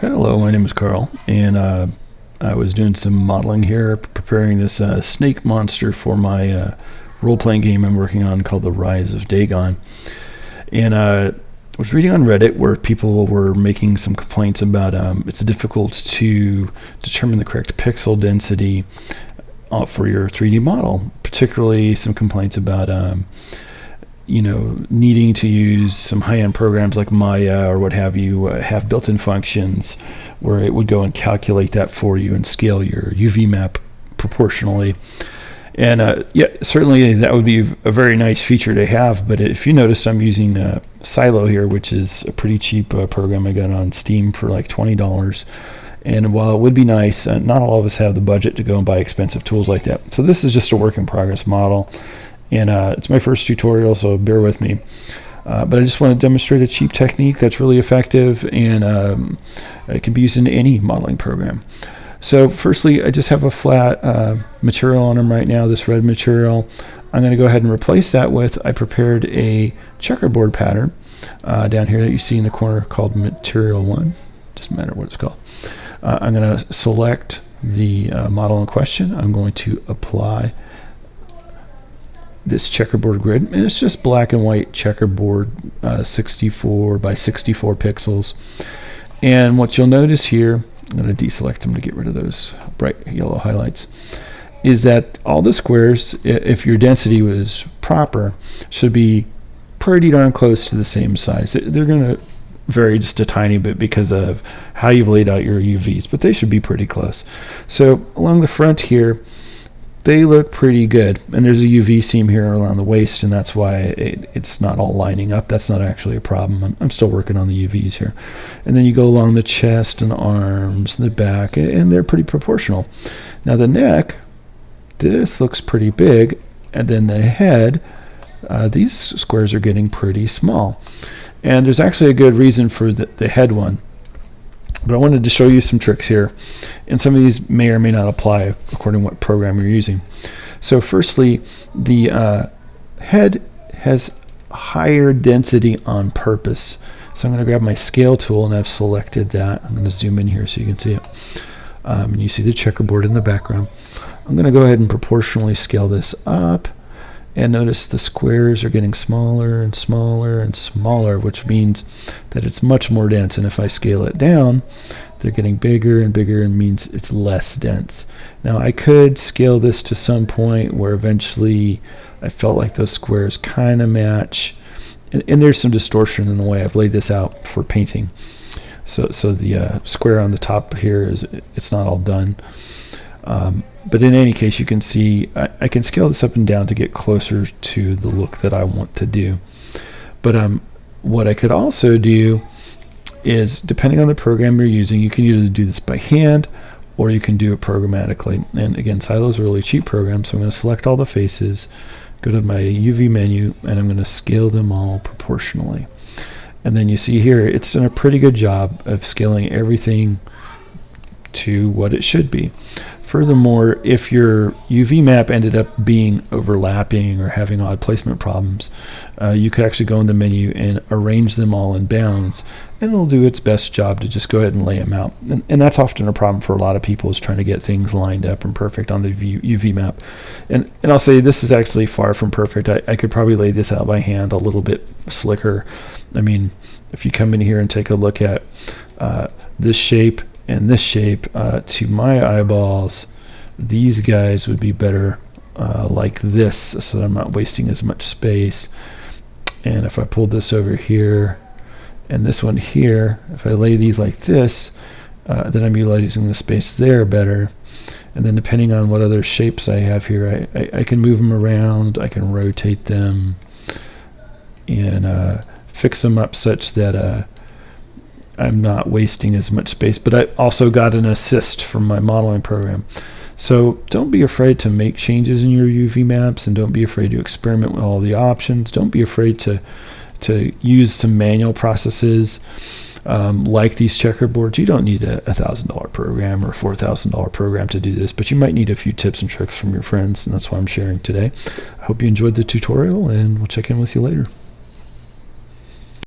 Hello, my name is Carl, and I was doing some modeling here, preparing this snake monster for my role-playing game I'm working on called The Rise of Dagon. And I was reading on Reddit where people were making some complaints about it's difficult to determine the correct pixel density for your 3D model, particularly some complaints about needing to use some high-end programs like Maya or what have you, have built-in functions where it would go and calculate that for you and scale your UV map proportionally. And yeah, certainly that would be a very nice feature to have. But if you notice, I'm using Silo here, which is a pretty cheap program I got on Steam for like $20. And while it would be nice, not all of us have the budget to go and buy expensive tools like that. So this is just a work-in-progress model. And it's my first tutorial, so bear with me. But I just want to demonstrate a cheap technique that's really effective, and it can be used in any modeling program. So firstly, I just have a flat material on them right now, this red material. I'm going to go ahead and replace that with, I prepared a checkerboard pattern down here that you see in the corner called Material 1. Doesn't matter what it's called. I'm going to select the model in question. I'm going to apply this checkerboard grid, and it's just black and white checkerboard, 64 by 64 pixels. And what you'll notice here, I'm going to deselect them to get rid of those bright yellow highlights, is that all the squares, if your density was proper, should be pretty darn close to the same size. They're going to vary just a tiny bit because of how you've laid out your UVs, but they should be pretty close. So along the front here, they look pretty good, and there's a UV seam here around the waist, and that's why it's not all lining up. That's not actually a problem. I'm still working on the UVs here. And then you go along the chest and the arms and the back, and they're pretty proportional. Now the neck, this looks pretty big, and then the head, these squares are getting pretty small. And there's actually a good reason for the head one. But I wanted to show you some tricks here, and some of these may or may not apply according to what program you're using. So firstly, the head has higher density on purpose. So I'm going to grab my scale tool, and I've selected that. I'm going to zoom in here so you can see it. And you see the checkerboard in the background. I'm going to go ahead and proportionally scale this up. And notice the squares are getting smaller and smaller and smaller, which means that it's much more dense. And if I scale it down, they're getting bigger and bigger, and means it's less dense. Now I could scale this to some point where eventually I felt like those squares kind of match. And there's some distortion in the way I've laid this out for painting. So the square on the top here, it's not all done. But in any case, you can see I can scale this up and down to get closer to the look that I want to do. But what I could also do is, depending on the program you're using, you can either do this by hand or you can do it programmatically. And again, Silo is a really cheap program, so I'm going to select all the faces, go to my UV menu, and I'm going to scale them all proportionally. And then you see here, it's done a pretty good job of scaling everything to what it should be. Furthermore, if your UV map ended up being overlapping or having odd placement problems, you could actually go in the menu and arrange them all in bounds, and it'll do its best job to just go ahead and lay them out. And that's often a problem for a lot of people, is trying to get things lined up and perfect on the UV map. And I'll say this is actually far from perfect. I could probably lay this out by hand a little bit slicker. I mean, if you come in here and take a look at this shape and this shape, to my eyeballs, these guys would be better like this, so that I'm not wasting as much space. And if I pulled this over here and this one here, if I lay these like this, then I'm utilizing the space there better. And then depending on what other shapes I have here, I can move them around, I can rotate them, and fix them up such that I'm not wasting as much space. But I also got an assist from my modeling program. So don't be afraid to make changes in your UV maps, and don't be afraid to experiment with all the options. Don't be afraid to use some manual processes like these checkerboards. You don't need a $1,000 program or a $4,000 program to do this, but you might need a few tips and tricks from your friends, and that's why I'm sharing today. I hope you enjoyed the tutorial, and we'll check in with you later.